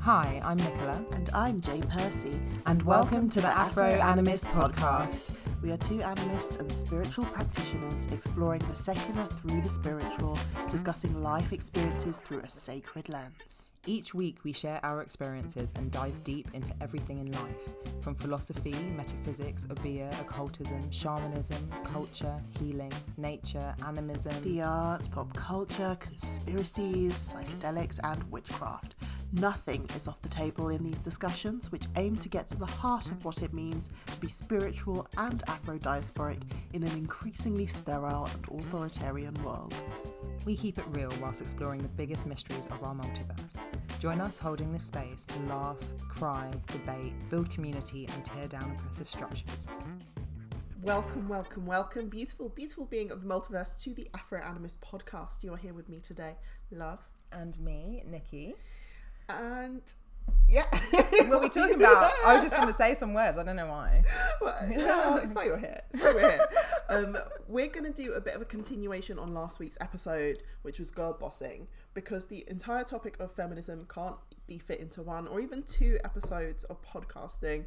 Hi, I'm Nicola. And I'm Jay Percy. And welcome to the Afro-Animist Podcast. We are two animists and spiritual practitioners exploring the secular through the spiritual, discussing life experiences through a sacred lens. Each week we share our experiences and dive deep into everything in life, from philosophy, metaphysics, obeah, occultism, shamanism, culture, healing, nature, animism, the arts, pop culture, conspiracies, psychedelics and witchcraft. Nothing is off the table in these discussions, which aim to get to the heart of what it means to be spiritual and Afro-diasporic in an increasingly sterile and authoritarian world. We keep it real whilst exploring the biggest mysteries of our multiverse. Join us holding this space to laugh, cry, debate, build community and tear down oppressive structures. Welcome, welcome, welcome, beautiful, beautiful being of the multiverse to the Afro-Animist Podcast. You are here with me today, Love. And me, Nikki. And yeah. What are we talking about? I was just going to say some words. I don't know why. Well, no, it's why you're here. It's why we're here. We're going to do a bit of a continuation on last week's episode, which was girlbossing, because the entire topic of feminism can't be fit into one or even two episodes of podcasting.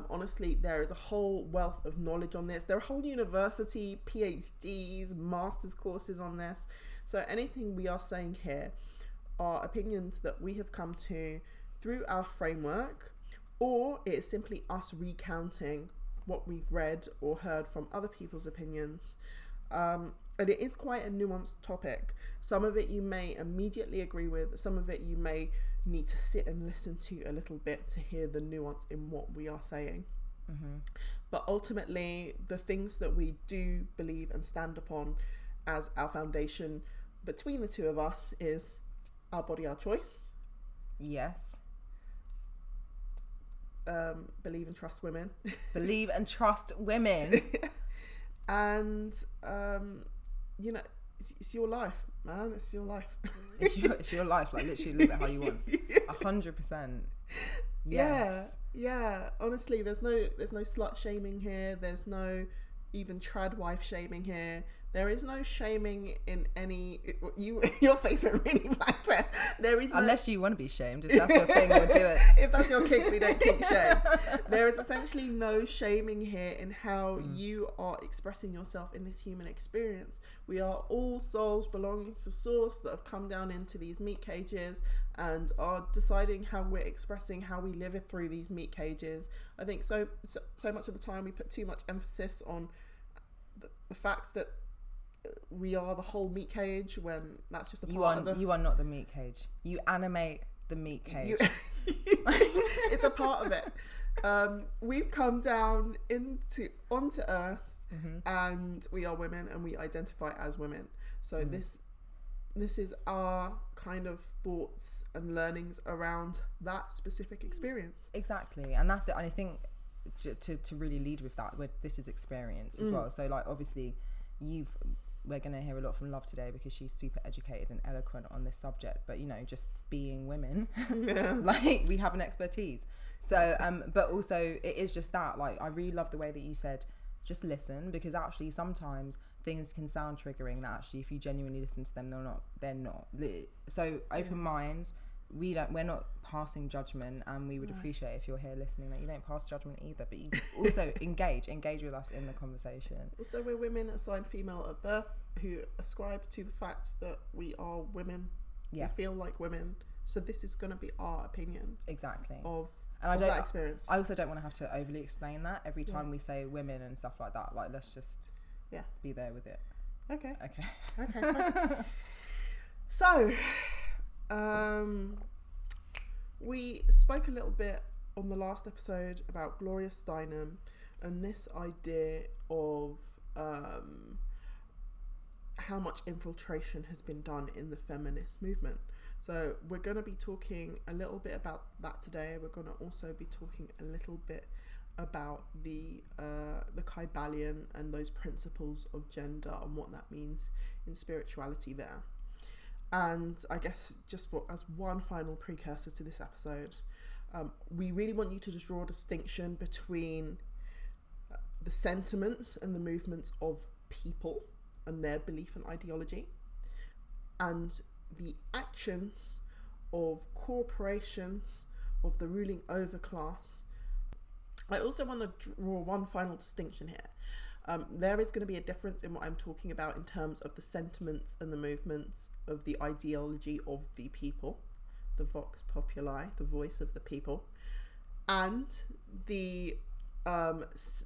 Honestly, there is a whole wealth of knowledge on this. There are whole university, PhDs, master's courses on this. So anything we are saying here are opinions that we have come to through our framework, or it is simply us recounting what we've read or heard from other people's opinions. And it is quite a nuanced topic. Some of it you may immediately agree with, some of it you may need to sit and listen to a little bit to hear the nuance in what we are saying. Mm-hmm. But ultimately, the things that we do believe and stand upon as our foundation between the two of us is our body, our choice. Yes. Believe and trust women. Believe and trust women. And, you know, it's your life, man. It's your life. It's your life. Like, literally live it how you want. 100%. Yes. Yeah. Honestly, there's no slut shaming here. There's no even trad wife shaming here. There is no shaming in any. Your face went really black there. There is no, unless you want to be shamed. If that's your thing, we'll do it. If that's your kink, we don't kink shame. There is essentially no shaming here in how you are expressing yourself in this human experience. We are all souls belonging to Source that have come down into these meat cages and are deciding how we're expressing how we live it through these meat cages. I think so much of the time we put too much emphasis on the fact that we are the whole meat cage when that's just a part of the... You are not the meat cage. You animate the meat cage. It's a part of it. We've come down onto Earth, and we are women and we identify as women. So this is our kind of thoughts and learnings around that specific experience. Exactly, and that's it. And I think to really lead with that, this is experience as well. So like obviously we're going to hear a lot from Love today because she's super educated and eloquent on this subject, but you know, just being women, like we have an expertise. So but also it is just that, like, I really love the way that you said just listen, because actually sometimes things can sound triggering that actually if you genuinely listen to them, they're not. So open minds. We're not passing judgment, and we would appreciate if you're here listening that you don't pass judgment either, but you also engage with us in the conversation. Also, we're women assigned female at birth who ascribe to the fact that we are women. We feel like women, so this is going to be our opinion exactly of that experience. I also don't want to have to overly explain that every time we say women and stuff like that. Like, let's just be there with it. Okay. So we spoke a little bit on the last episode about Gloria Steinem and this idea of how much infiltration has been done in the feminist movement. So we're going to be talking a little bit about that today. We're going to also be talking a little bit about the Kybalion and those principles of gender and what that means in spirituality there. And I guess just as one final precursor to this episode, we really want you to just draw a distinction between the sentiments and the movements of people and their belief and ideology, and the actions of corporations, of the ruling overclass. I also want to draw one final distinction here. There is going to be a difference in what I'm talking about in terms of the sentiments and the movements of the ideology of the people, the vox populi, the voice of the people, and the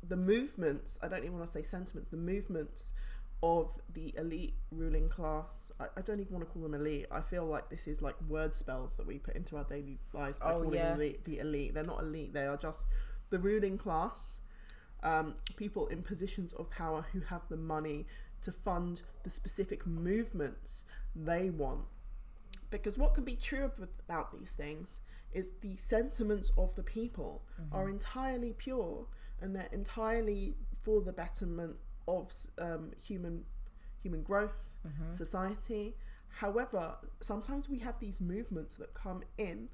movements, I don't even want to say sentiments, the movements of the elite ruling class. I don't even want to call them elite. I feel like this is like word spells that we put into our daily lives by calling them the elite. They're not elite, they are just the ruling class, people in positions of power who have the money to fund the specific movements they want. Because what can be true about these things is the sentiments of the people are entirely pure, and they're entirely for the betterment of human growth, society. However, sometimes we have these movements that come in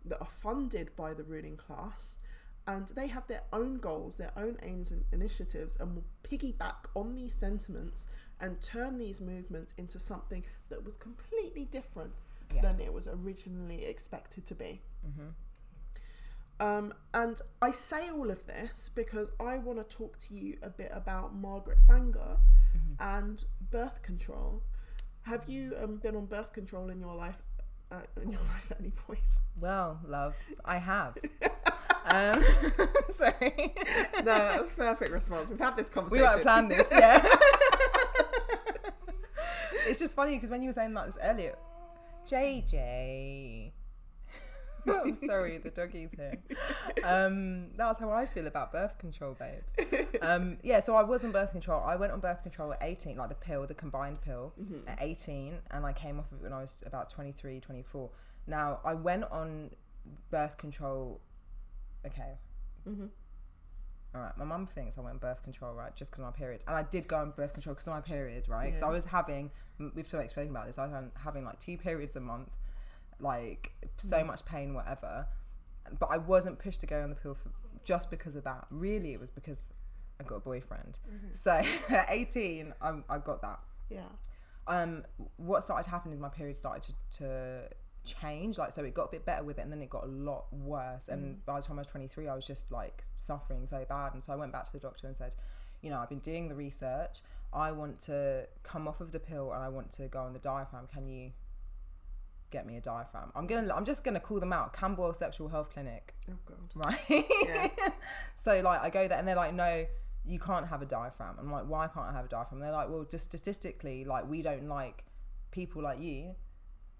that are funded by the ruling class, and they have their own goals, their own aims and initiatives, and will piggyback on these sentiments and turn these movements into something that was completely different than it was originally expected to be. And I say all of this because I want to talk to you a bit about Margaret Sanger and birth control. Have you been on birth control in your life at any point? Well, love, I have. Sorry. No, that was a perfect response. We've had this conversation. We might have planned this, yeah. It's just funny because when you were saying about this earlier, JJ. I'm sorry, the doggy's here. That's how I feel about birth control, babes. Yeah, so I was on birth control. I went on birth control at 18, like the pill, the combined pill, at 18, and I came off of it when I was about 23, 24. Now, I went on birth control, okay. All right, my mum thinks I went on birth control, right, just because of my period. And I did go on birth control because of my period, right? Because I was having, we've still explained about this, I was having like 2 periods a month, like so much pain, whatever. But I wasn't pushed to go on the pill just because of that. Really, it was because I got a boyfriend. So at 18, I got that. Yeah. What started happening is my period started to change, like, so it got a bit better with it, and then it got a lot worse, and by the time I was 23 I was just like suffering so bad. And so I went back to the doctor and said, you know, I've been doing the research, I want to come off of the pill and I want to go on the diaphragm, can you get me a diaphragm? I'm just gonna call them out, Camberwell Sexual Health Clinic. Oh god. Right. Yeah. So like I go there and they're like, no, you can't have a diaphragm. I'm like, why can't I have a diaphragm? And they're like, well, just statistically, like, we don't like people like you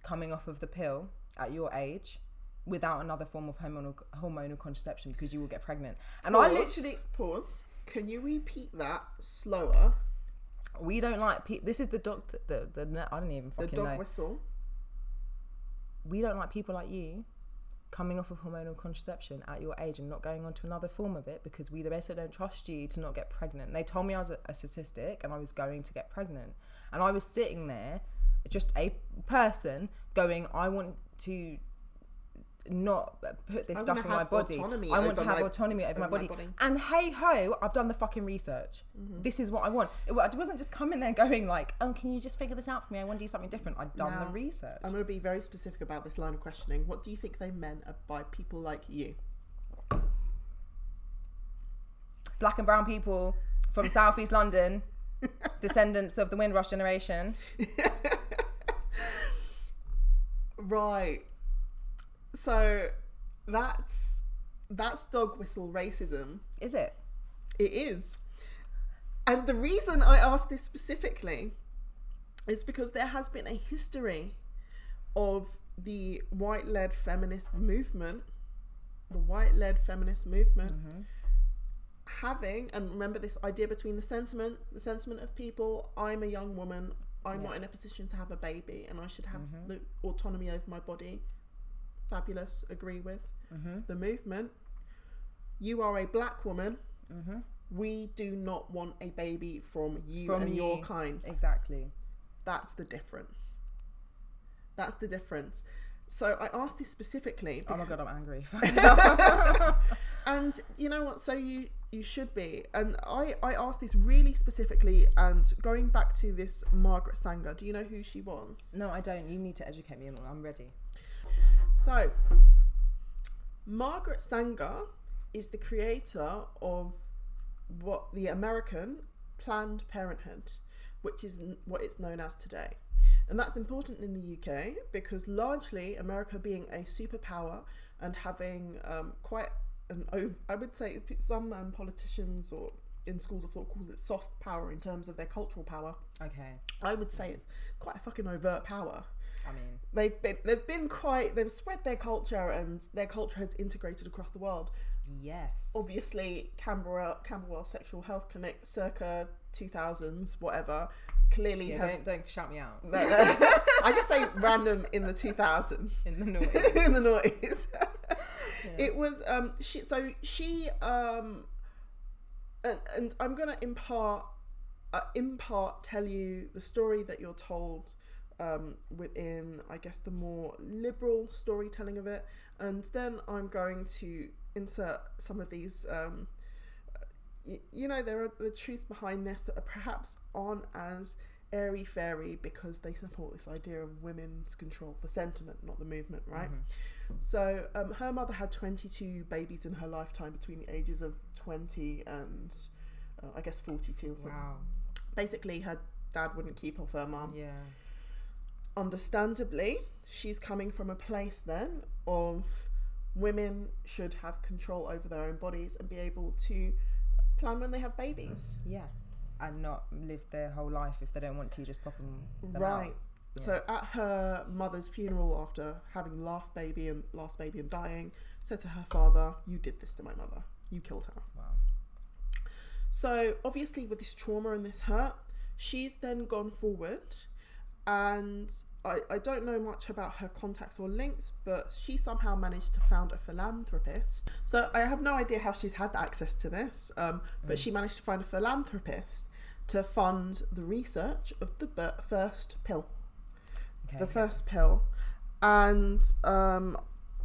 coming off of the pill at your age without another form of hormonal contraception, because you will get pregnant. And I literally... Pause. Can you repeat that slower? We don't like... This is the doctor... I don't even fucking know. The dog whistle. We don't like people like you coming off of hormonal contraception at your age and not going on to another form of it, because we basically don't trust you to not get pregnant. And they told me I was a statistic and I was going to get pregnant. And I was sitting there, just a person going, I want to not put this stuff in my body. I want to have autonomy over my body. And hey ho, I've done the fucking research. This is what I want. It wasn't just coming there going like, oh, can you just figure this out for me? I want to do something different. I'd done the research. I'm going to be very specific about this line of questioning. What do you think they meant by people like you? Black and brown people from Southeast London, descendants of the Windrush generation. Right. So that's dog whistle racism. Is it? It is. And the reason I asked this specifically is because there has been a history of the white-led feminist movement, having, and remember this idea between the sentiment of people, I'm a young woman, I'm not in a position to have a baby and I should have the autonomy over my body. Fabulous, agree with. The movement, you are a black woman, we do not want a baby from you and your kind. Exactly. That's the difference. So I asked this specifically because... Oh my god, I'm angry. And you know what, so you should be. And I asked this really specifically, and going back to this Margaret Sanger, do you know who she was? No, I don't. You need to educate me on. I'm ready. So, Margaret Sanger is the creator of what the American Planned Parenthood, which is what it's known as today. And that's important in the UK because largely America being a superpower and having quite an, I would say some politicians or in schools of thought calls it soft power in terms of their cultural power. Okay. I would say it's quite a fucking overt power. I mean, they've spread their culture and their culture has integrated across the world. yes. Obviously, Camberwell Sexual Health Clinic, circa 2000s, whatever. Clearly, Yeah, don't shout me out. No. I just say random in the 2000s. In the noise. In the noise. Yeah. It was she and I'm gonna impart tell you the story that you're told within, I guess, the more liberal storytelling of it, and then I'm going to insert some of these there are the truths behind this that are perhaps aren't as airy-fairy because they support this idea of women's control, the sentiment, not the movement, right? Mm-hmm. So her mother had 22 babies in her lifetime between the ages of 20 and I guess 42. Wow. Basically, her dad wouldn't keep off her mum. Yeah. Understandably, she's coming from a place then of women should have control over their own bodies and be able to plan when they have babies. Yeah. And not live their whole life if they don't want to, just pop them right. out. Yeah. So at her mother's funeral, after having last baby and dying, said to her father, "You did this to my mother. You killed her." Wow. So obviously with this trauma and this hurt, she's then gone forward, and I don't know much about her contacts or links, but she somehow managed to found a philanthropist. So I have no idea how she's had access to this, but she managed to find a philanthropist to fund the research of the first pill. First pill. And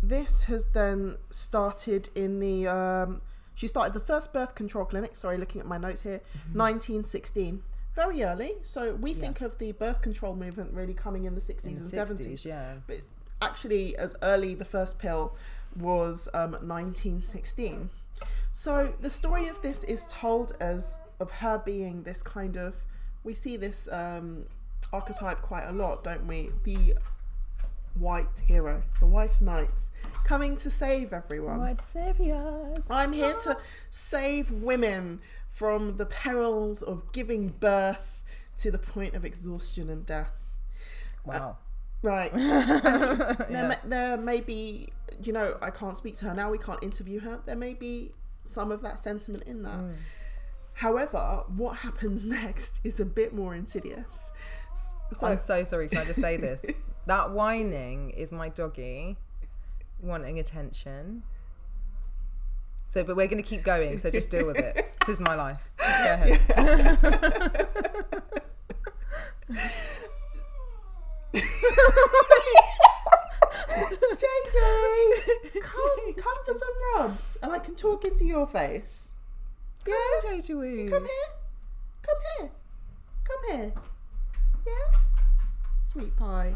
this has then started in the... she started the first birth control clinic, looking at my notes here, 1916. Very early. So we think of the birth control movement really coming in the 60s and 70s. Yeah. But actually, as early, the first pill was 1916. So the story of this is told as of her being this kind of... We see this archetype quite a lot, don't we? The white hero, the white knight, coming to save everyone. White saviors. I'm here to save women from the perils of giving birth to the point of exhaustion and death. Wow. Right. And there may be, I can't speak to her now, we can't interview her. There may be some of that sentiment in that. However, what happens next is a bit more insidious. So, I'm so sorry, can I just say this? That whining is my doggy wanting attention. So, but we're going to keep going, so just deal with it. This is my life. Go ahead. JJ, come for some rubs, and I can talk into your face. Yeah, JJ. Come here. Yeah, sweet pie.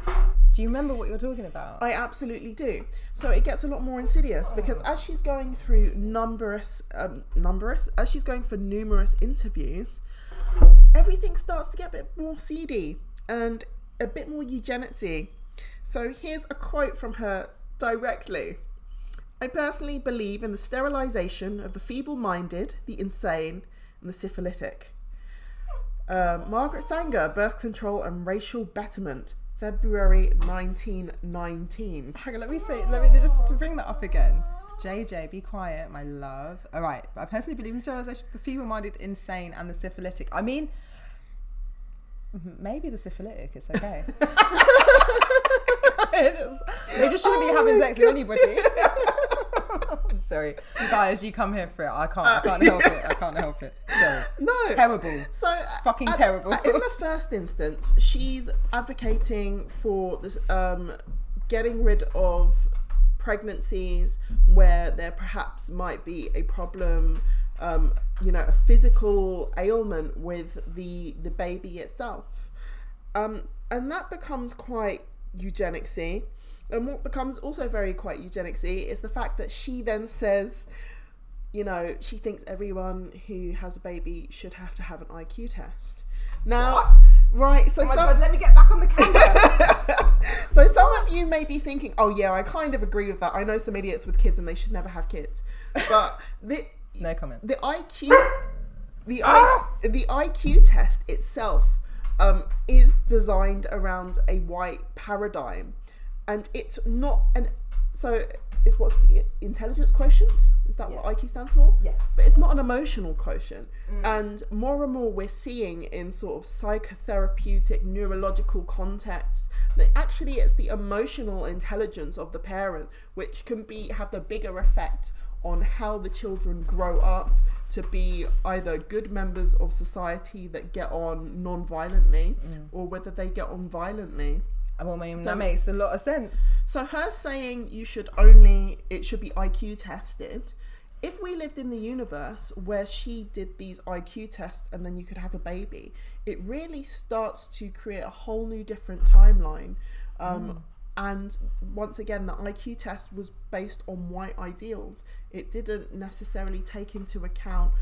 Do you remember what you're talking about? I absolutely do. So it gets a lot more insidious because as she's going through numerous interviews, everything starts to get a bit more seedy and a bit more eugenicsy. So here's a quote from her directly. "I personally believe in the sterilization of the feeble-minded, the insane, and the syphilitic." Margaret Sanger, Birth Control and Racial Betterment, February 1919. Hang on, let me just bring that up again. JJ, be quiet, my love. All right, I personally believe in sterilization of the feeble-minded, insane, and the syphilitic. I mean, maybe the syphilitic, it's okay. They just shouldn't be having sex with anybody. I'm sorry, guys. You come here for it. I can't help it. Sorry. No, it's terrible. So it's fucking terrible. In the first instance, she's advocating for this, getting rid of pregnancies where there perhaps might be a problem, a physical ailment with the baby itself, and that becomes quite eugenicsy. And what becomes also very quite eugenicsy is the fact that she then says, you know, she thinks everyone who has a baby should have to have an IQ test. Now, What? right, so Oh my God, let me get back on the camera. so some of you may be thinking, oh yeah, I kind of agree with that. I know some idiots with kids and they should never have kids. But No comment. the IQ test itself is designed around a white paradigm, and it's not it's what's the intelligence quotient? Is that what IQ stands for? Yes. But it's not an emotional quotient. And more we're seeing in sort of psychotherapeutic neurological contexts that actually it's the emotional intelligence of the parent which can have the bigger effect on how the children grow up to be either good members of society that get on non-violently or whether they get on violently. Well, I mean, that makes a lot of sense. So her saying it should be IQ tested. If we lived in the universe where she did these IQ tests and then you could have a baby, it really starts to create a whole new different timeline. And once again, the IQ test was based on white ideals. It didn't necessarily take into account,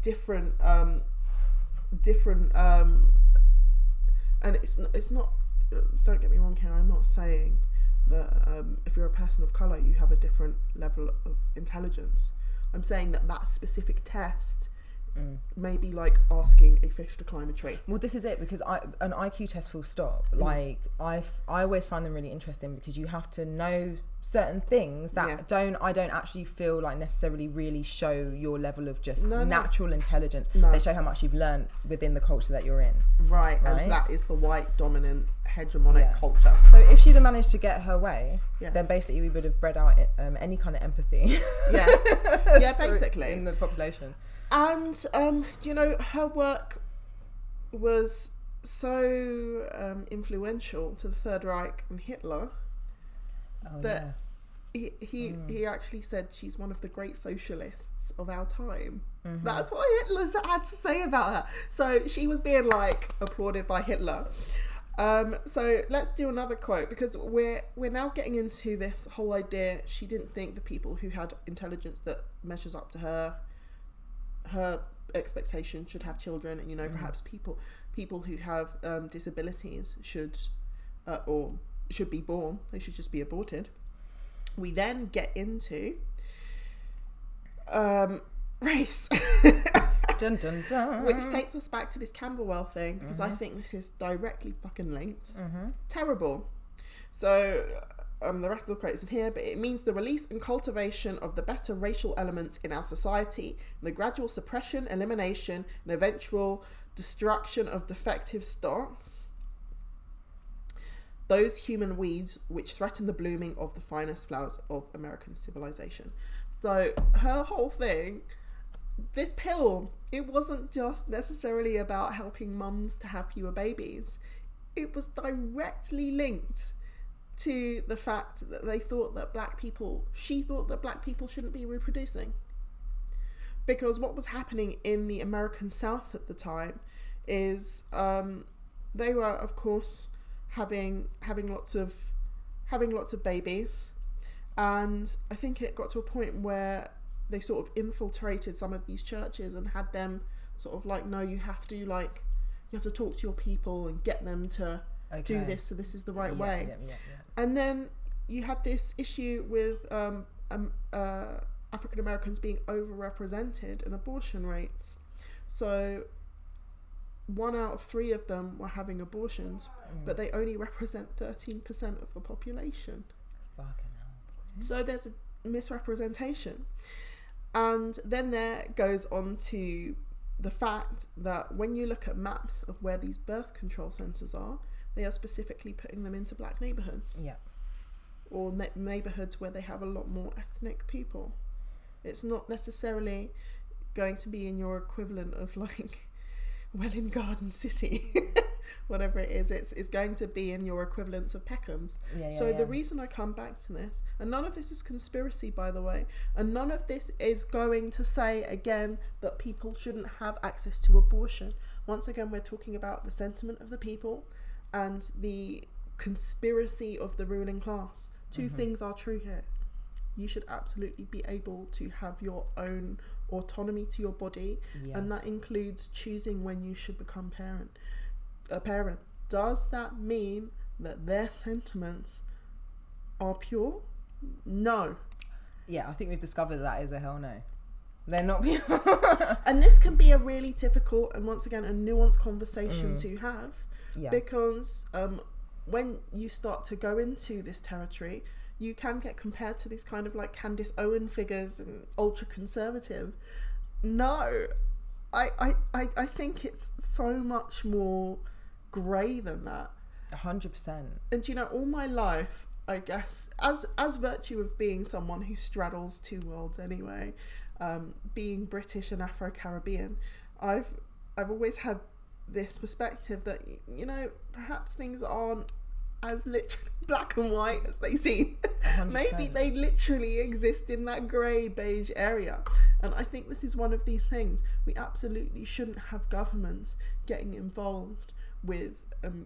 different, and it's not. Don't get me wrong here. I'm not saying that if you're a person of color, you have a different level of intelligence. I'm saying that specific test may be like asking a fish to climb a tree. Well, this is it, because an IQ test full stop. Like I always find them really interesting because you have to know certain things that I don't actually feel like necessarily really show your level of just natural intelligence. They show how much you've learned within the culture that you're in. Right, and that is the white dominant hegemonic culture. So if she'd have managed to get her way, then basically we would have bred out any kind of empathy. Yeah, basically in the population. And her work was so influential to the Third Reich and Hitler that he actually said she's one of the great socialists of our time. That's what Hitler's had to say about her. So she was being applauded by Hitler. So let's do another quote, because we're now getting into this whole idea. She didn't think the people who had intelligence that measures up to her expectation should have children, and perhaps people who have disabilities should be born. They should just be aborted. We then get into race. Dun, dun, dun. Which takes us back to this Camberwell thing, because I think this is directly fucking linked. Terrible. So the rest of the quote isn't here, but it means the release and cultivation of the better racial elements in our society, and the gradual suppression, elimination, and eventual destruction of defective stocks, those human weeds which threaten the blooming of the finest flowers of American civilization. So her whole thing, this pill, it wasn't just necessarily about helping mums to have fewer babies. It was directly linked to the fact that she thought that black people shouldn't be reproducing. Because what was happening in the American South at the time is they were, of course, having lots of babies, and I think it got to a point where they sort of infiltrated some of these churches and had them sort of no, you have to talk to your people and get them to do this, so this is the right way. And then you had this issue with African Americans being overrepresented in abortion rates. So 1 out of 3 of them were having abortions, but they only represent 13% of the population. Fucking hell. So there's a misrepresentation. And then there goes on to the fact that when you look at maps of where these birth control centres are, they are specifically putting them into black neighbourhoods. Yeah. Or neighbourhoods where they have a lot more ethnic people. It's not necessarily going to be in your equivalent of Welwyn Garden City, whatever it is. It's going to be in your equivalents of Peckham. The reason I come back to this, and none of this is conspiracy, by the way, and none of this is going to say again that people shouldn't have access to abortion. Once again, we're talking about the sentiment of the people and the conspiracy of the ruling class. Two things are true here. You should absolutely be able to have your own autonomy to your body, and that includes choosing when you should become a parent. Does that mean that their sentiments are pure? No. Yeah, I think we've discovered that is a hell no. They're not pure. And this can be a really difficult and, once again, a nuanced conversation to have, because when you start to go into this territory, you can get compared to these kind of like Candace Owen figures and ultra conservative. No, I think it's so much more grey than that. 100%. And you know, all my life, I guess, as virtue of being someone who straddles two worlds anyway, being British and Afro-Caribbean, I've always had this perspective that, you know, perhaps things aren't as literally black and white as they seem. 100%. Maybe they literally exist in that grey beige area. And I think this is one of these things. We absolutely shouldn't have governments getting involved with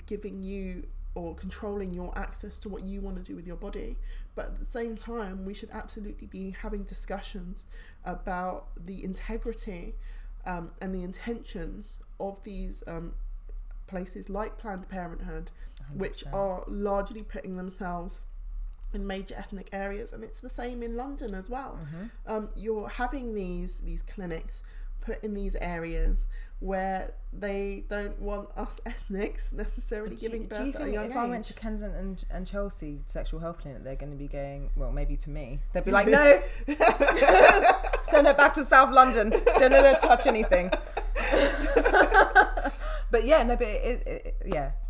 giving you or controlling your access to what you want to do with your body. But at the same time, we should absolutely be having discussions about the integrity and the intentions of these places like Planned Parenthood, 100%. Which are largely putting themselves in major ethnic areas, and it's the same in London as well. You're having these clinics put in these areas where they don't want us ethnics necessarily giving birth at a young age. If I went to Kensington and Chelsea sexual health clinic, they're going to be going, well, maybe to me, they'd be like, no, send her back to South London, don't let her touch anything. But yeah, no, but it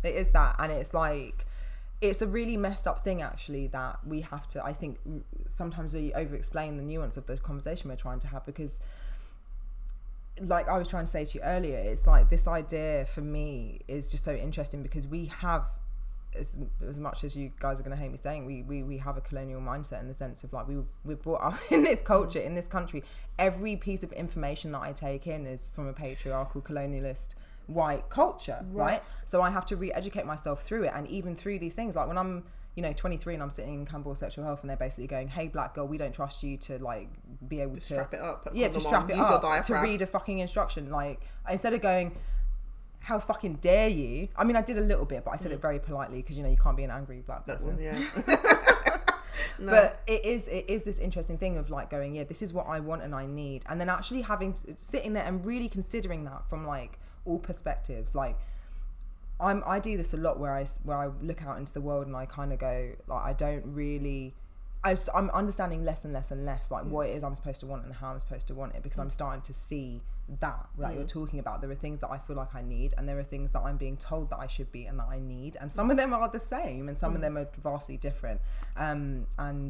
is that, and it's like, it's a really messed up thing actually that we have to, I think, sometimes we over-explain the nuance of the conversation we're trying to have, because like I was trying to say to you earlier, it's like this idea for me is just so interesting, because we have, as much as you guys are going to hate me saying, we have a colonial mindset in the sense of like we're brought up in this culture, in this country. Every piece of information that I take in is from a patriarchal, colonialist, white culture, right? So I have to re-educate myself through it, and even through these things, like when I'm 23 and I'm sitting in Campbell Sexual Health and they're basically going, hey black girl, we don't trust you to like be able to strap it up, to strap it up, to read a fucking instruction, like instead of going, how fucking dare you. I mean, I did a little bit, but I said it very politely, because you can't be an angry black person. No. But it is this interesting thing of like going, this is what I want and I need, and then actually sitting there and really considering that from like all perspectives. Like I do this a lot where I look out into the world and I kind of go like, I'm understanding less and less and less like what it is I'm supposed to want and how I'm supposed to want it, because I'm starting to see that you're talking about. There are things that I feel like I need, and there are things that I'm being told that I should be and that I need, and some of them are the same and some of them are vastly different, and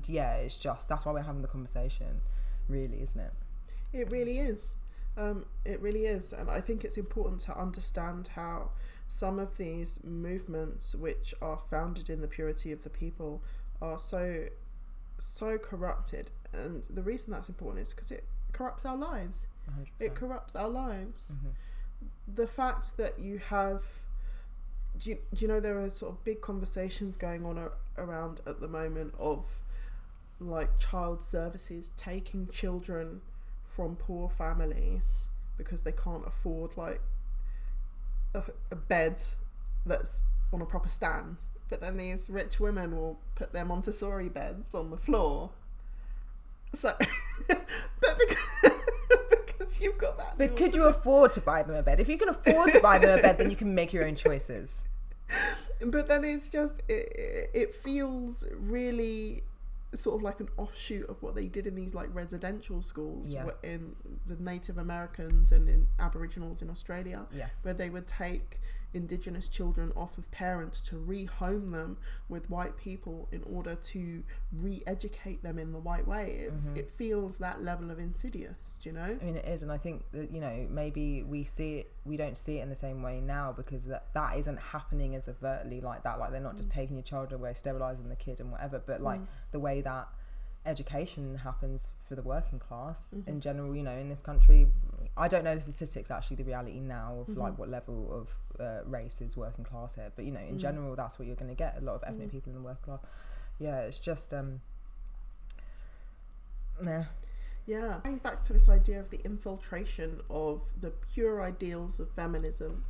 it's just, that's why we're having the conversation, really, isn't it? It really is. It really is. And I think it's important to understand how some of these movements, which are founded in the purity of the people, are so corrupted. And the reason that's important is because it corrupts our lives. 100%. It corrupts our lives. The fact that you have, do you know, there are sort of big conversations going on around at the moment of like child services taking children from poor families because they can't afford like a bed that's on a proper stand, but then these rich women will put their Montessori beds on the floor. So, but because you've got that. But could you afford to buy them a bed? If you can afford to buy them a bed, then you can make your own choices. But then it's just, it feels really sort of like an offshoot of what they did in these like residential schools in the Native Americans and in Aboriginals in Australia, where they would take Indigenous children off of parents to rehome them with white people in order to re-educate them in the white way. It feels that level of insidious, do you know? I mean, it is, and I think that, maybe we don't see it in the same way now, because that isn't happening as overtly like that. Like, they're not just taking your child away, sterilising the kid and whatever, but like the way that education happens for the working class in general, in this country, I don't know the statistics, actually, the reality now of like what level of race is working class here, but you know, in general, that's what you're going to get, a lot of ethnic people in the working class. Yeah, it's just yeah, going back to this idea of the infiltration of the pure ideals of feminism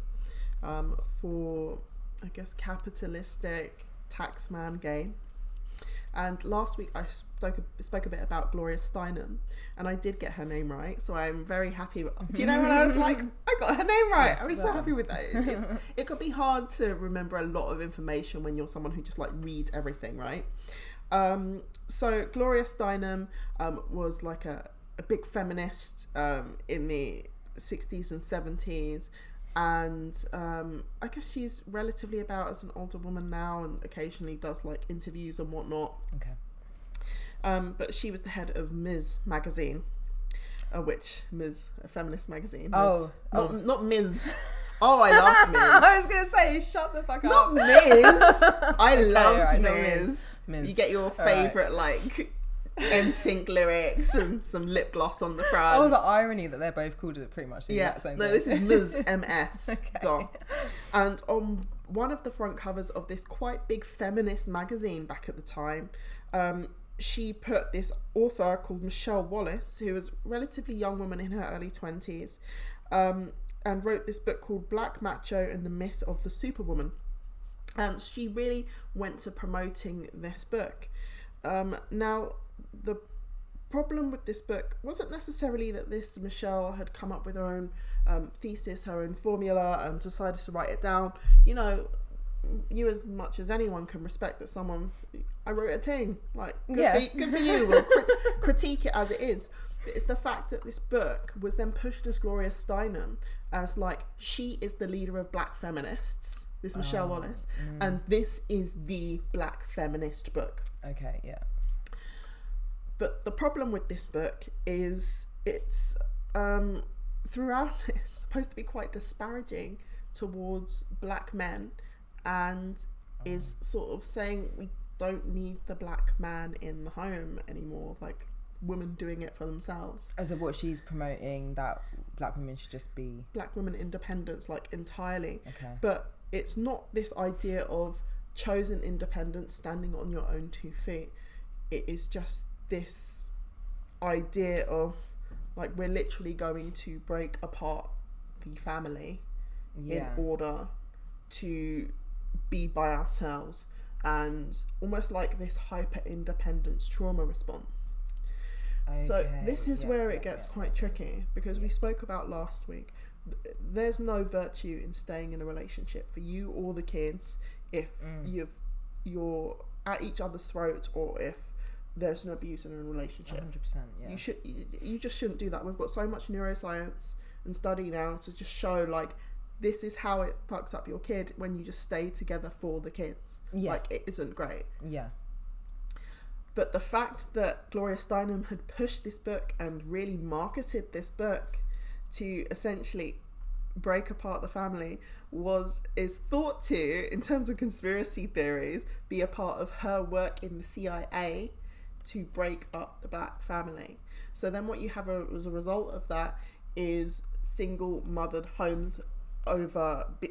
for, I guess, capitalistic taxman gain. And last week I spoke a bit about Gloria Steinem, and I did get her name right, so I'm very happy. Do you know when I was like, I got her name right? Yes, I was so happy with that. It could be hard to remember a lot of information when you're someone who just like reads everything, right? So Gloria Steinem was like a big feminist in the 60s and 70s. And I guess she's relatively about as an older woman now, and occasionally does like interviews and whatnot. Okay. But she was the head of Ms. magazine, which Ms. a feminist magazine. Not Ms. Oh, I loved Ms. I was gonna say, shut the fuck up. Not Ms. I loved right, Ms. You get your favorite like NSYNC lyrics and some lip gloss on the front. Oh, the irony that they're both called it pretty much the exact same thing. No, this is Ms. MS. Okay. And on one of the front covers of this quite big feminist magazine back at the time, she put this author called Michelle Wallace, who was a relatively young woman in her early 20s, and wrote this book called Black Macho and the Myth of the Superwoman. And she really went to promoting this book. Now, the problem with this book wasn't necessarily that this Michelle had come up with her own thesis, her own formula, and decided to write it down. You know, you as much as anyone can respect that someone, I wrote a thing, like, good for you, or critique it as it is. But it's the fact that this book was then pushed as Gloria Steinem as like, she is the leader of black feminists, this Michelle Wallace, and this is the black feminist book. Okay, yeah. But the problem with this book is it's throughout it's supposed to be quite disparaging towards black men, and is sort of saying we don't need the black man in the home anymore, like women doing it for themselves. As of what she's promoting, that black women should just be black women independence, like entirely. Okay. But it's not this idea of chosen independence, standing on your own 2 feet. It is just this idea of like, we're literally going to break apart the family in order to be by ourselves, and almost like this hyper independence trauma response. Okay. So this is where it gets quite tricky, because we spoke about last week, there's no virtue in staying in a relationship for you or the kids if you're at each other's throats, or if there's an abuse in a relationship. 100%, yeah. You just shouldn't do that. We've got so much neuroscience and study now to just show like, this is how it fucks up your kid when you just stay together for the kids. Yeah. Like, it isn't great. Yeah. But the fact that Gloria Steinem had pushed this book and really marketed this book to essentially break apart the family is thought to, in terms of conspiracy theories, be a part of her work in the CIA to break up the black family. So then what you have as a result of that is single mothered homes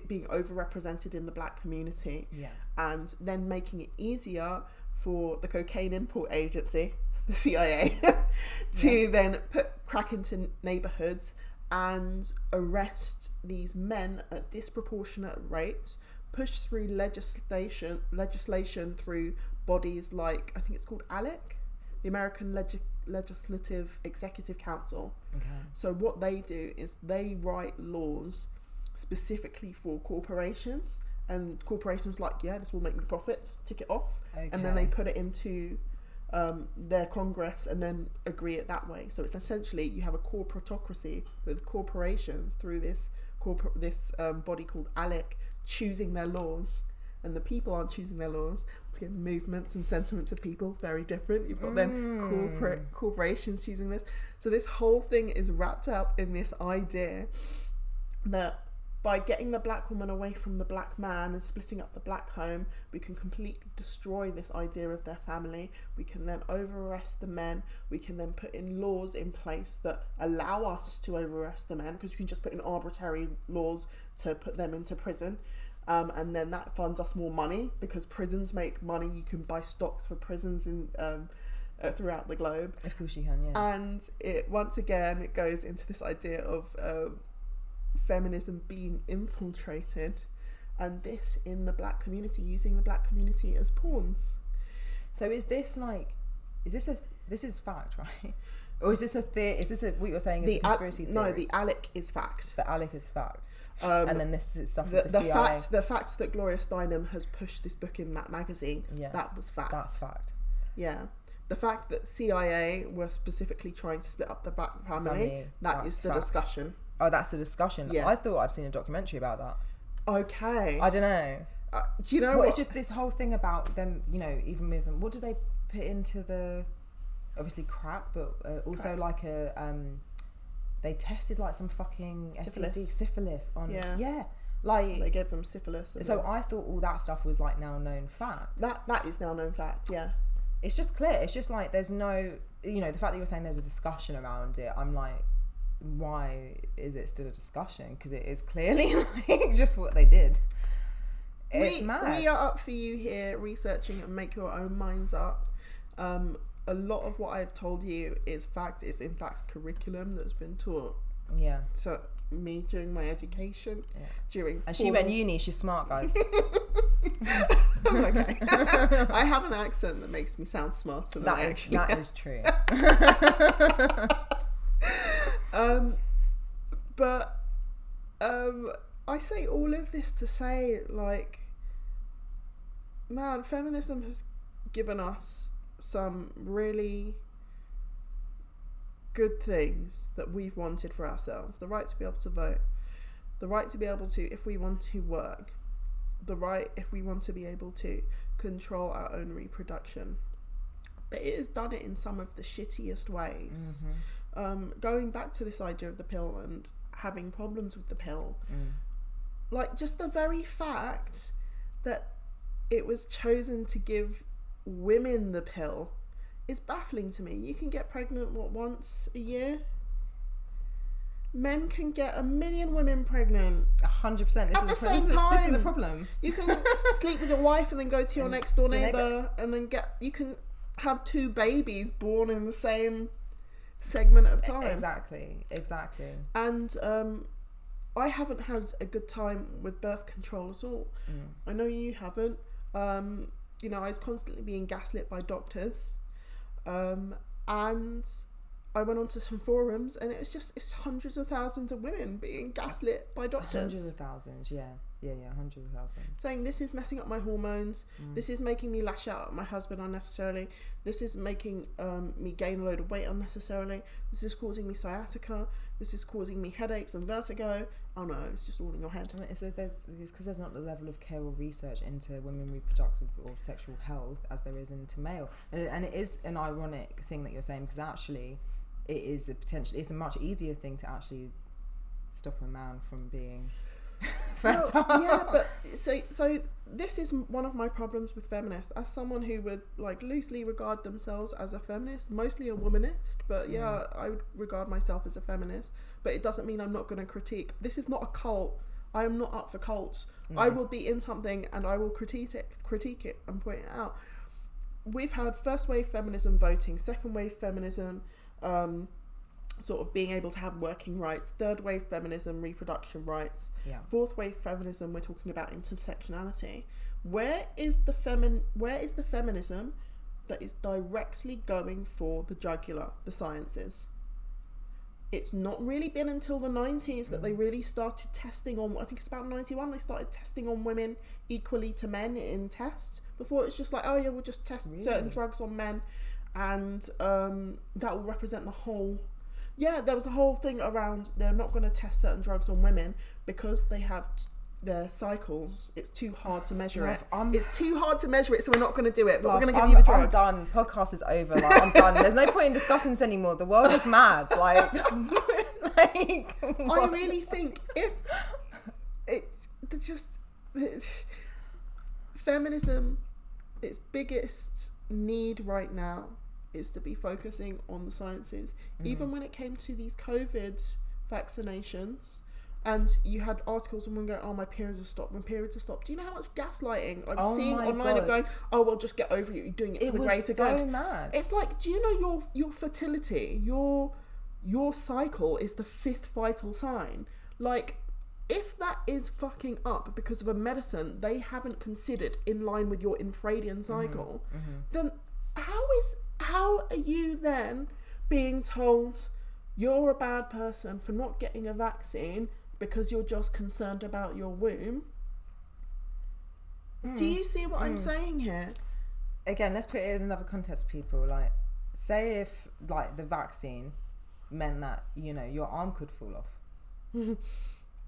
being overrepresented in the black community, and then making it easier for the cocaine import agency, the CIA, to then crack into neighborhoods and arrest these men at disproportionate rates, push through legislation through bodies like, I think it's called ALEC, the American Legislative Executive Council. Okay. So what they do is they write laws specifically for corporations, and corporations like, this will make me profits, tick it off. Okay. And then they put it into their Congress and then agree it that way. So it's essentially, you have a corporatocracy with corporations through this body called ALEC choosing their laws, and the people aren't choosing their laws. Once again, movements and sentiments of people, very different. You've got then corporations choosing this. So this whole thing is wrapped up in this idea that by getting the black woman away from the black man and splitting up the black home, we can completely destroy this idea of their family. We can then over-arrest the men. We can then put in laws in place that allow us to over-arrest the men, because you can just put in arbitrary laws to put them into prison. And then that funds us more money, because prisons make money. You can buy stocks for prisons in throughout the globe. Of course you can, yeah. And it once again, it goes into this idea of feminism being infiltrated, and this in the black community, using the black community as pawns. So is this this is fact, right? Or is this what you're saying is a conspiracy theory? No, the ALEC is fact. The ALEC is fact. And then this is stuff with the CIA. The fact that Gloria Steinem has pushed this book in that magazine, that was fact. That's fact. Yeah. The fact that CIA were specifically trying to split up the black family, that is the discussion. Oh, that's the discussion. Yeah. I thought I'd seen a documentary about that. Okay. I don't know. Do you know what? It's just this whole thing about them, you know, even with them. What do they put into the, obviously crack, but also like they tested like some fucking syphilis on. Yeah. Like they gave them syphilis. So I thought all that stuff was like now known fact. That is now known fact, yeah. It's just clear. It's just like there's no, you know, the fact that you're saying there's a discussion around it, I'm like, why is it still a discussion? Because it is clearly like just what they did. It's mad. We are up for you here researching and make your own minds up. A lot of what I've told you is fact. It's in fact curriculum that's been taught. Yeah. To me during my education. Yeah. And she went uni. She's smart, guys. Okay. I have an accent that makes me sound smarter than I actually am. That is true. But I say all of this to say, like, man, feminism has given us some really good things that we've wanted for ourselves. The right to be able to vote, the right to be able to, if we want to work, the right if we want to be able to control our own reproduction. But it has done it in some of the shittiest ways. Going back to this idea of the pill and having problems with the pill, like just the very fact that it was chosen to give women the pill is baffling to me. You can get pregnant once a year. Men can get 1 million women pregnant 100%. at the same time. This is a problem. You can sleep with your wife and then go to your next door neighbor and then you can have 2 babies born in the same segment of time. Exactly. And I haven't had a good time with birth control at all. I know you haven't. You know, I was constantly being gaslit by doctors, and I went onto some forums, and it's hundreds of thousands of women being gaslit by doctors. Hundreds of thousands, yeah, hundreds of thousands. Saying this is messing up my hormones, this is making me lash out at my husband unnecessarily, this is making me gain a load of weight unnecessarily, this is causing me sciatica, this is causing me headaches and vertigo. Oh no, it's just all in your head. I mean, it's because there's not the level of care or research into women reproductive or sexual health as there is into male, and it is an ironic thing that you're saying, because actually it is it's a much easier thing to actually stop a man from being fertile. Well, yeah, but so this is one of my problems with feminists. As someone who would like loosely regard themselves as a feminist, mostly a womanist, but I would regard myself as a feminist. But it doesn't mean I'm not going to critique. This is not a cult. I am not up for cults. I will be in something and I will critique it and point it out. We've had first wave feminism voting, second wave feminism sort of being able to have working rights, third wave feminism, reproduction rights, fourth wave feminism, we're talking about intersectionality. Where is the feminism that is directly going for the jugular, the sciences? It's not really been until the 90s that they really started testing on, I think it's about 91, they started testing on women equally to men in tests. Before it's just like, oh yeah, we'll just test certain drugs on men and that will represent the whole. Yeah, there was a whole thing around they're not going to test certain drugs on women because they have their cycles. It's too hard to measure it. It's too hard to measure it, so we're not going to do it, but we're going to give you the drug. I'm done. Podcast is over. Like, I'm done. There's no point in discussing this anymore. The world is mad. Like, I really think feminism, its biggest need right now is to be focusing on the sciences. Even when it came to these COVID vaccinations, and you had articles and women going, oh, my periods have stopped, Do you know how much gaslighting I'm seeing online of going, oh, well, just get over it, you're doing it for the greater good. It was so mad. It's like, do you know your fertility, your cycle is the 5th vital sign? Like, if that is fucking up because of a medicine they haven't considered in line with your infradian cycle, then how are you then being told you're a bad person for not getting a vaccine because you're just concerned about your womb? Do you see what I'm saying here? Again, let's put it in another context, people. Like, say if, like, the vaccine meant that, you know, your arm could fall off.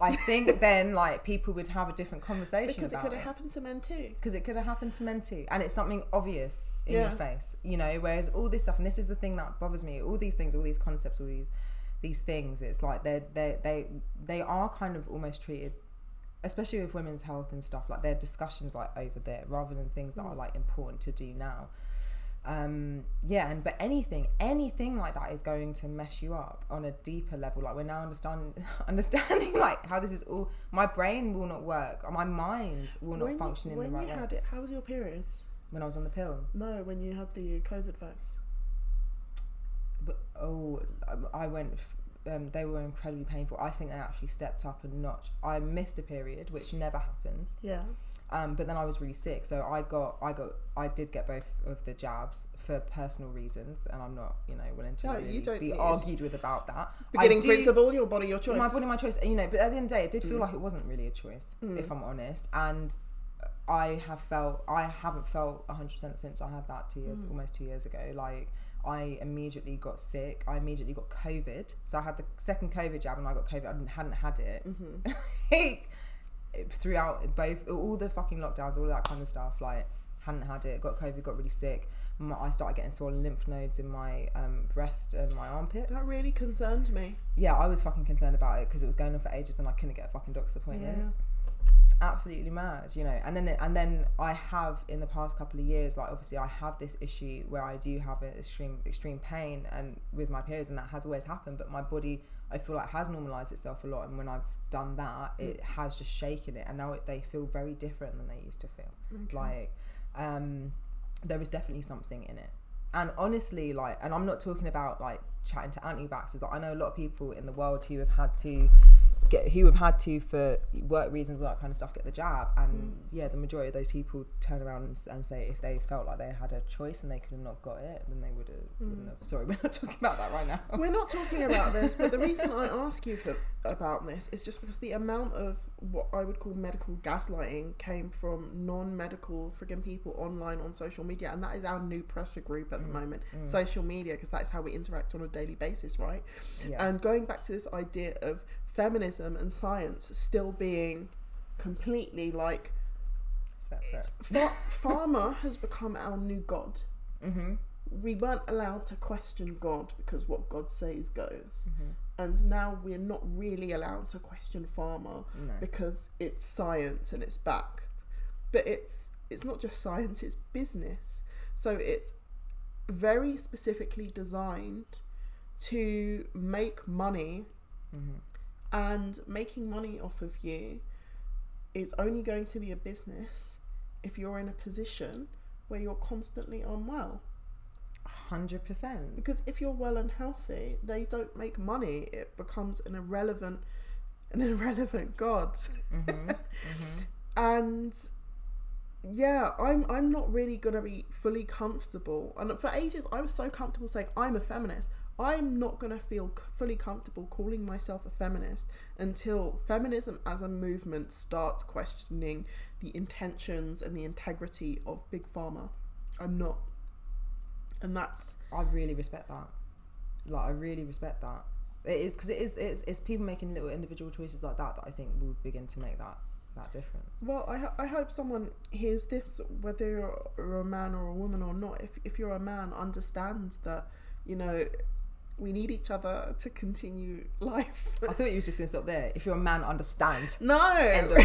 I think then, like, people would have a different conversation because about it could have happened to men too. Because it could have happened to men too. And it's something obvious in your face, you know, whereas all this stuff, and this is the thing that bothers me, all these things, all these concepts, all these things, it's like they are kind of almost treated, especially with women's health and stuff, like they're discussions like over there rather than things that are like important to do now. But anything like that is going to mess you up on a deeper level. Like, we're now understanding like how this is all, my brain will not work, my mind will not function in the right way. When you had it, how was your periods? When I was on the pill? No, when you had the COVID vax. But I went. They were incredibly painful. I think they actually stepped up a notch. I missed a period, which never happens. Yeah. But then I was really sick, so I did get both of the jabs for personal reasons, and I'm not, you know, willing to be argued with about that. Beginning principle, your body, your choice. My body, my choice. You know, but at the end of the day, it did feel like it wasn't really a choice, if I'm honest. And I haven't felt 100% since I had that almost 2 years ago. Like, I immediately got sick. I immediately got COVID. So I had the second COVID jab, and I got COVID. I hadn't had it. Throughout all the fucking lockdowns, all that kind of stuff, like, hadn't had it, got COVID, got really sick. I started getting swollen lymph nodes in my breast and my armpit. That really concerned me. Yeah, I was fucking concerned about it because it was going on for ages and I couldn't get a fucking doctor's appointment. Yeah. Absolutely mad, you know. And then I have, in the past couple of years, like, obviously I have this issue where I do have an extreme pain and with my periods, and that has always happened, but my body, I feel like, has normalized itself a lot, and when I've done that, it has just shaken it, and now they feel very different than they used to feel. Okay. Like, there is definitely something in it. And honestly, like, and I'm not talking about like chatting to anti-vaxxers. Like, I know a lot of people in the world who have had to for work reasons, all that kind of stuff, get the jab, and the majority of those people turn around and say if they felt like they had a choice and they could have not got it, then they wouldn't have. Sorry, we're not talking about that right now. We're not talking about this, but the reason I ask you about this is just because the amount of what I would call medical gaslighting came from non-medical friggin' people online on social media, and that is our new pressure group at the moment, social media, because that's how we interact on a daily basis, right? Yeah. And going back to this idea of feminism and science still being completely like separate. Pharma has become our new god. We weren't allowed to question God because what God says goes, and now we're not really allowed to question pharma because it's science and it's backed. But it's not just science, it's business. So it's very specifically designed to make money, and making money off of you is only going to be a business if you're in a position where you're constantly unwell. 100%. Because if you're well and healthy, they don't make money. It becomes an irrelevant god. And yeah, I'm not really gonna be fully comfortable. And for ages, I was so comfortable saying I'm a feminist. I'm not going to feel fully comfortable calling myself a feminist until feminism as a movement starts questioning the intentions and the integrity of Big Pharma. I'm not. And that's... I really respect that. Like, I really respect that. It is, because it's people making little individual choices like that I think will begin to make that difference. Well, I hope someone hears this, whether you're a man or a woman or not. If you're a man, understands that, you know, We need each other to continue life. I thought you was just going to stop there. If you're a man, understand. No.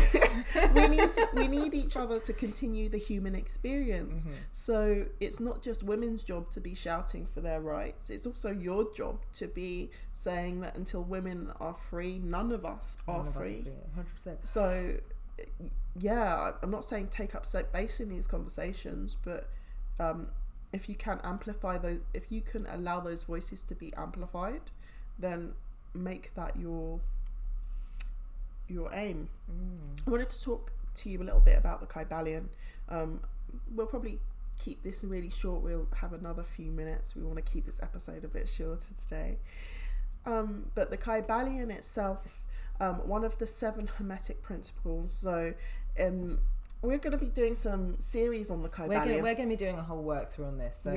we need each other to continue the human experience. Mm-hmm. So it's not just women's job to be shouting for their rights. It's also your job to be saying that until women are free, none of us are free. 100%. So, yeah, I'm not saying take up space in these conversations, but if you can amplify those, if you can allow those voices to be amplified, then make that your aim. I wanted to talk to you a little bit about the Kybalion. We'll probably keep this really short. We'll have another few minutes. We want to keep this episode a bit shorter today. But the Kybalion itself, one of the 7 Hermetic principles. So we're going to be doing some series on the Kybalion. We're going to be doing a whole work through on this. So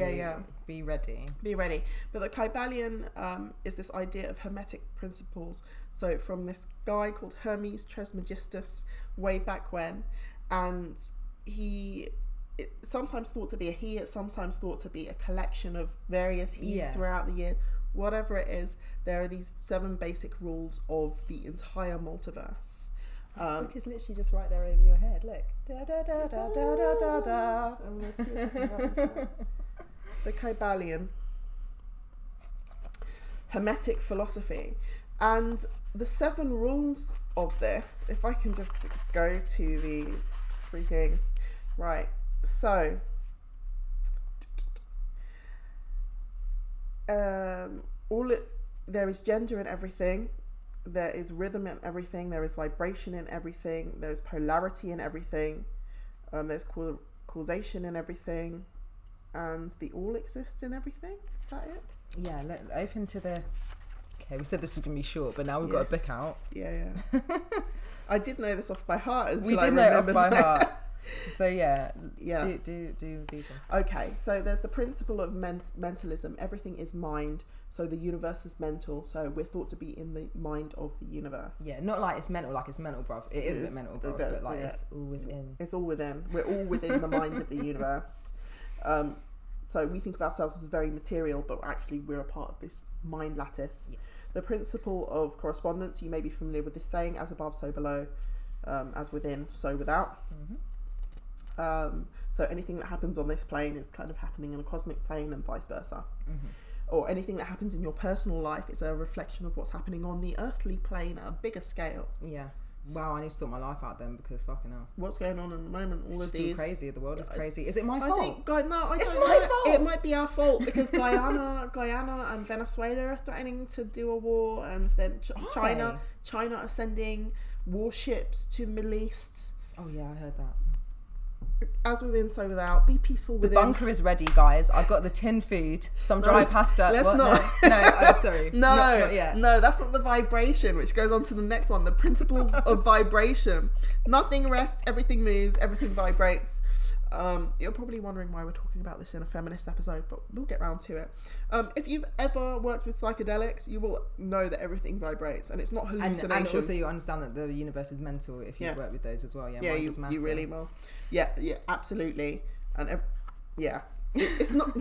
be ready. Be ready. But the Kybalion is this idea of Hermetic principles. So from this guy called Hermes Trismegistus way back when, and it's sometimes thought to be a he, it's sometimes thought to be a collection of various he's throughout the year. Whatever it is, there are these 7 basic rules of the entire multiverse. Look, it's literally just right there over your head. Look. Da, da, da, da, da, da, da. The Kybalion. Hermetic philosophy. And the 7 rules of this, if I can just go to the freaking... Right. So... there is gender in everything. There is rhythm in everything. There is vibration in everything. There's polarity in everything. There's causation in everything, and the all exist in everything. Is that it? Yeah. Open to the. Okay, we said this was gonna be short, but now we've got a book out. Yeah. I did know this off by heart. We did know it off by heart. So yeah. Do these ones. Okay, so there's the principle of mentalism. Everything is mind. So the universe is mental. So we're thought to be in the mind of the universe. Yeah, not like it's mental, bruv. It is a bit mental, bruv, but like it's all within. It's all within. We're all within the mind of the universe. So we think of ourselves as very material, but actually we're a part of this mind lattice. Yes. The principle of correspondence. You may be familiar with this saying: "As above, so below; as within, so without." Mm-hmm. So anything that happens on this plane is kind of happening in a cosmic plane, and vice versa. Mm-hmm. Or anything that happens in your personal life is a reflection of what's happening on the earthly plane at a bigger scale. Yeah. Wow, I need to sort my life out then, because fucking hell. What's going on at the moment? It's just all crazy. The world is crazy. Is it my fault? I think, I it's don't my know. fault. It might be our fault because Guyana and Venezuela are threatening to do a war, and then China are sending warships to the Middle East. Oh yeah, I heard that. As within, so without. Be peaceful within. The bunker is ready, guys. I've got the tin food, some dry pasta. Let's not. No, I'm sorry. Not yet. No, that's not the vibration, which goes on to the next one. The principle of vibration. Nothing rests, everything moves, everything vibrates. You're probably wondering why we're talking about this in a feminist episode, but we'll get round to it. If you've ever worked with psychedelics, you will know that everything vibrates, and it's not hallucination. And also you understand that the universe is mental if you've worked with those as well. Yeah, you really will. Yeah, absolutely. And it's not.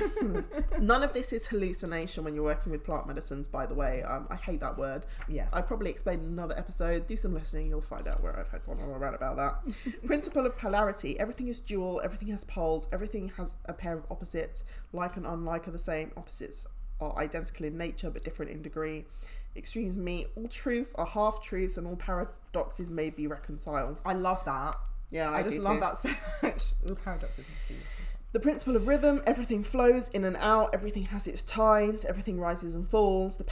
None of this is hallucination when you're working with plant medicines. By the way, I hate that word. Yeah, I probably explained in another episode. Do some listening, you'll find out where I've had one all around about that. Principle of polarity. Everything is dual. Everything has poles. Everything has a pair of opposites. Like and unlike are the same. Opposites are identical in nature but different in degree. Extremes meet. All truths are half truths, and all paradoxes may be reconciled. I love that. Yeah, I just love that so much. All paradoxes. The principle of rhythm, everything flows in and out, everything has its tides, everything rises and falls. The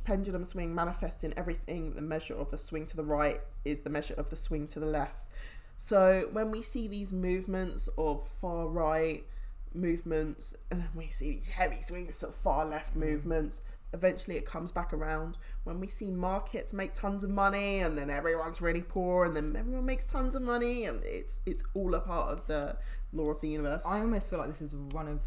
pendulum swing manifests in everything. The measure of the swing to the right is the measure of the swing to the left. So when we see these movements of far right movements, and then we see these heavy swings of far left movements, eventually it comes back around. When we see markets make tons of money, and then everyone's really poor, and then everyone makes tons of money, and it's all a part of the law of the universe. I almost feel like this is one of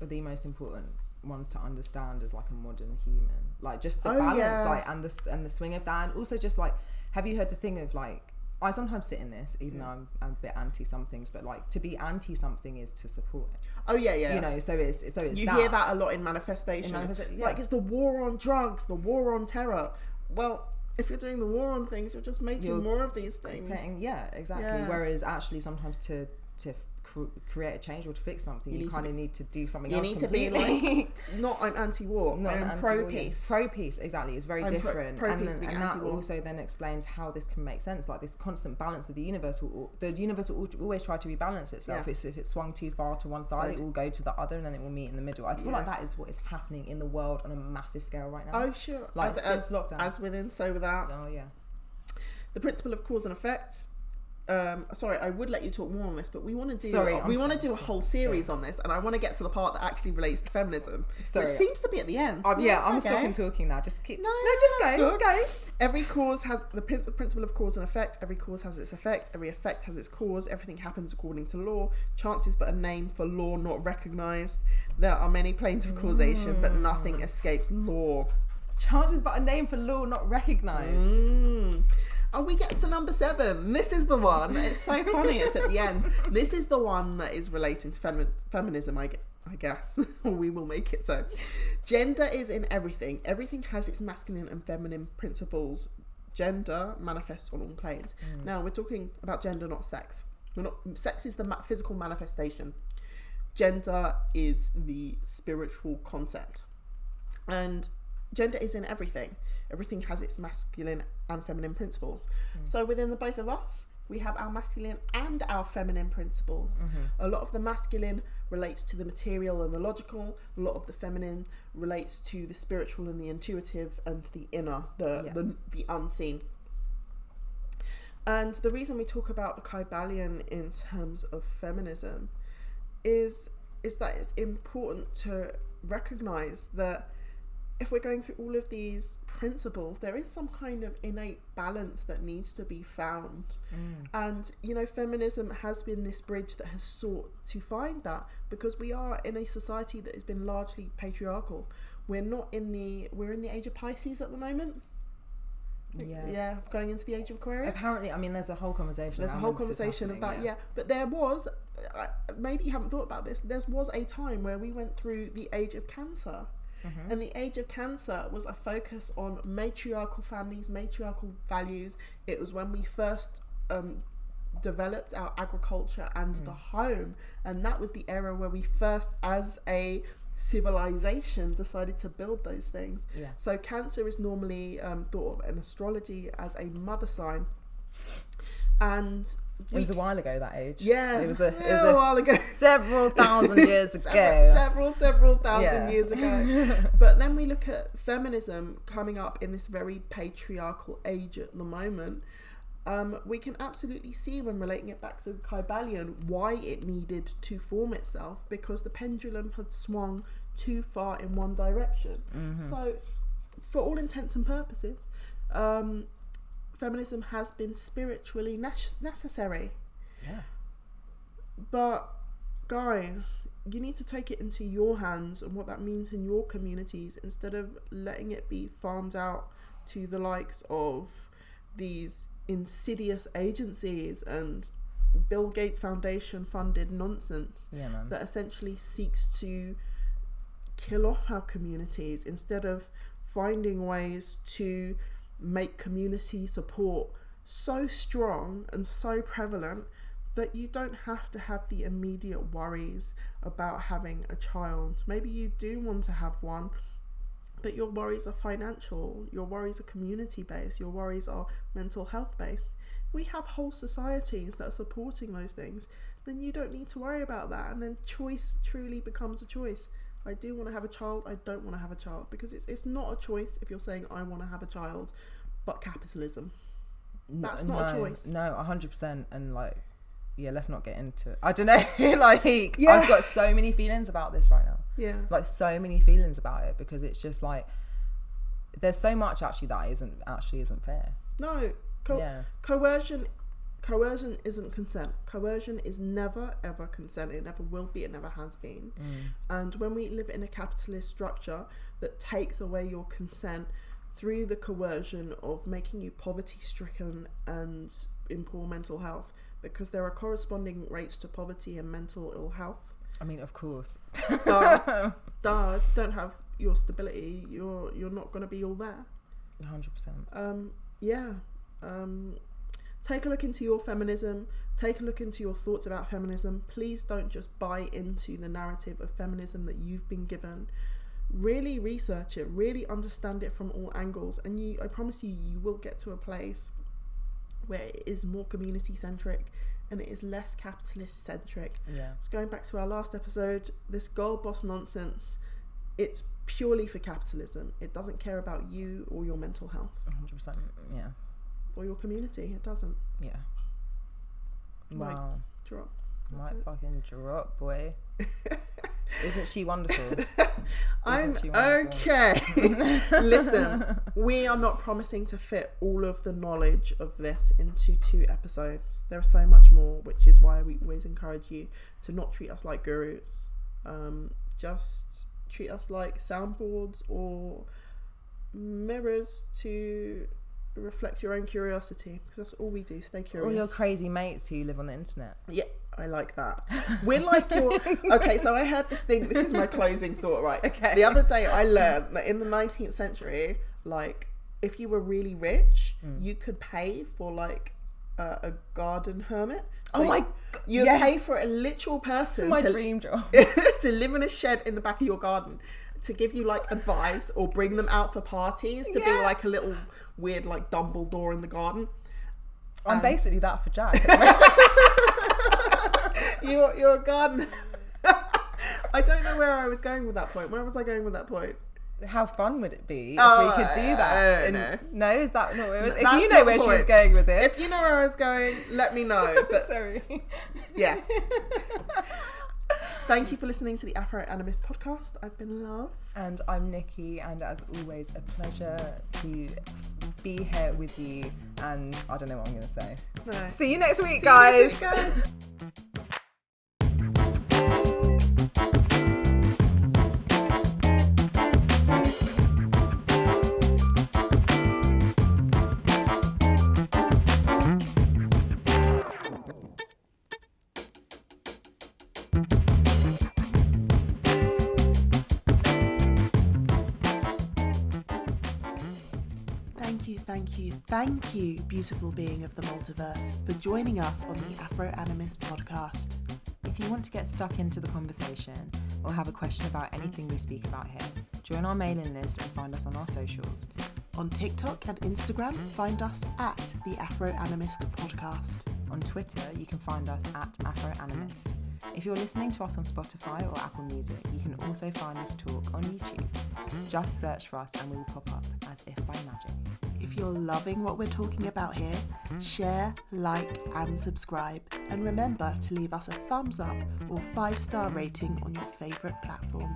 the most important ones to understand as like a modern human, like just the balance, like and the swing of that, and also just like, have you heard the thing of like I sometimes sit in this, even though I'm a bit anti some things, but like to be anti something is to support it. Oh yeah. You know, so it's you hear that a lot in manifestation. Like it's the war on drugs, the war on terror. Well, if you're doing the war on things, you're just making more of these things. Yeah, exactly. Yeah. Whereas actually sometimes to create a change or to fix something, you kind of need to do something else. You need completely. To be like, not I'm anti-war, I'm pro-peace. Pro-peace, exactly. It's very different. And that also then explains how this can make sense. Like this constant balance of the universe will always try to rebalance itself. If it swung too far to one side, it will go to the other, and then it will meet in the middle. I feel like that is what is happening in the world on a massive scale right now. Oh sure. Like since lockdown. As within, so without. Oh yeah. The principle of cause and effect. Sorry, I would let you talk more on this, but we want to do a whole series on this, and I want to get to the part that actually relates to feminism, which seems to be at the end. I'm stopping talking now. Just go. Every cause has the principle of cause and effect. Every cause has its effect. Every effect has its cause. Everything happens according to law. Chance is but a name for law not recognized. There are many planes of causation, but nothing escapes law. Chance is but a name for law not recognized. Oh, we get to number 7. This is the one. It's so funny. It's at the end. This is the one that is relating to feminism, I guess. We will make it so. Gender is in everything. Everything has its masculine and feminine principles. Gender manifests on all planes. Now, we're talking about gender, not sex. Sex is the physical manifestation. Gender is the spiritual concept. And gender is in everything. Everything has its masculine and feminine principles. So within the both of us, we have our masculine and our feminine principles. A lot of the masculine relates to the material and the logical. A lot of the feminine relates to the spiritual and the intuitive and the inner, the unseen. And the reason we talk about the Kybalion in terms of feminism is that it's important to recognize that if we're going through all of these principles, there is some kind of innate balance that needs to be found. And feminism has been this bridge that has sought to find that, because we are in a society that has been largely patriarchal. We're in the age of Pisces at the moment. Going into the age of Aquarius. Apparently, I mean, there's a whole conversation about but there was, maybe you haven't thought about this, there was a time where we went through the age of Cancer. And the age of Cancer was a focus on matriarchal families, matriarchal values. It was when we first developed our agriculture and the home, and that was the era where we first, as a civilization, decided to build those things. So Cancer is normally thought of in astrology as a mother sign. And it was a while ago, that age. It was a while ago, several thousand years ago. several thousand years ago. But then we look at feminism coming up in this very patriarchal age at the moment. We can absolutely see, when relating it back to the Kybalion, why it needed to form itself, because the pendulum had swung too far in one direction. So, for all intents and purposes, feminism has been spiritually necessary. But guys, you need to take it into your hands and what that means in your communities, instead of letting it be farmed out to the likes of these insidious agencies and Bill Gates Foundation funded nonsense that essentially seeks to kill off our communities, instead of finding ways to make community support so strong and so prevalent that you don't have to have the immediate worries about having a child. Maybe you do want to have one, but your worries are financial, your worries are community based, your worries are mental health based. We have whole societies that are supporting those things. Then you don't need to worry about that, and then choice truly becomes a choice. I do want to have a child, I don't want to have a child, because it's not a choice if you're saying I want to have a child, but capitalism. That's not a choice. No, 100%. And let's not get into it. I don't know, I've got so many feelings about this right now. So many feelings about it, because it's just there's so much actually that isn't fair. No, Coercion isn't consent. Coercion is never ever consent. It never will be. It never has been. And when we live in a capitalist structure that takes away your consent through the coercion of making you poverty stricken and in poor mental health, because there are corresponding rates to poverty and mental ill health. I mean, of course. Don't have your stability, you're not going to be all there. 100%. Take a look into your feminism. Take a look into your thoughts about feminism. Please don't just buy into the narrative of feminism that you've been given. Really research it. Really understand it from all angles. And I promise you will get to a place where it is more community-centric and it is less capitalist-centric. Yeah. Just going back to our last episode, this Girlboss nonsense, it's purely for capitalism. It doesn't care about you or your mental health. 100%. Yeah. Or your community. It doesn't. Yeah. Wow. Mic drop. Might fucking drop, boy. Isn't she wonderful? I'm she wonderful? okay. Listen, we are not promising to fit all of the knowledge of this into 2 episodes. There are so much more, which is why we always encourage you to not treat us like gurus. Just treat us like soundboards or mirrors to reflect your own curiosity, because that's all we do. Stay curious. All your crazy mates who live on the internet. Yeah, I like that. We're like your... Okay, so I heard this thing. This is my closing thought, right? Okay. The other day I learned that in the 19th century, like, if you were really rich, you could pay for, like, a garden hermit. So you'd pay for a literal person my dream job. to live in a shed in the back of your garden, to give you, like, advice or bring them out for parties, to be like a little weird, like, Dumbledore in the garden. I'm basically that for Jack. You're a gardener. I don't know where I was going with that point. Where was I going with that point? How fun would it be if we could do that? I don't know. No, is that not where it was? That's if you know where she was going with it. If you know where I was going, let me know. But sorry. Yeah. Thank you for listening to the Afro Animist podcast. I've been Love. And I'm Nikki, and as always, a pleasure to be here with you. And I don't know what I'm going to say. No. See you next week, guys. Thank you, beautiful being of the multiverse, for joining us on the Afro Animist podcast. If you want to get stuck into the conversation or have a question about anything we speak about here, join our mailing list and find us on our socials. On TikTok and Instagram, find us at the Afro Animist podcast. On Twitter, you can find us at Afro Animist. If you're listening to us on Spotify or Apple Music, you can also find this talk on YouTube. Just search for us and we will pop up as if by magic. If you're loving what we're talking about here, share, like, and subscribe. And remember to leave us a thumbs up or 5-star rating on your favourite platform.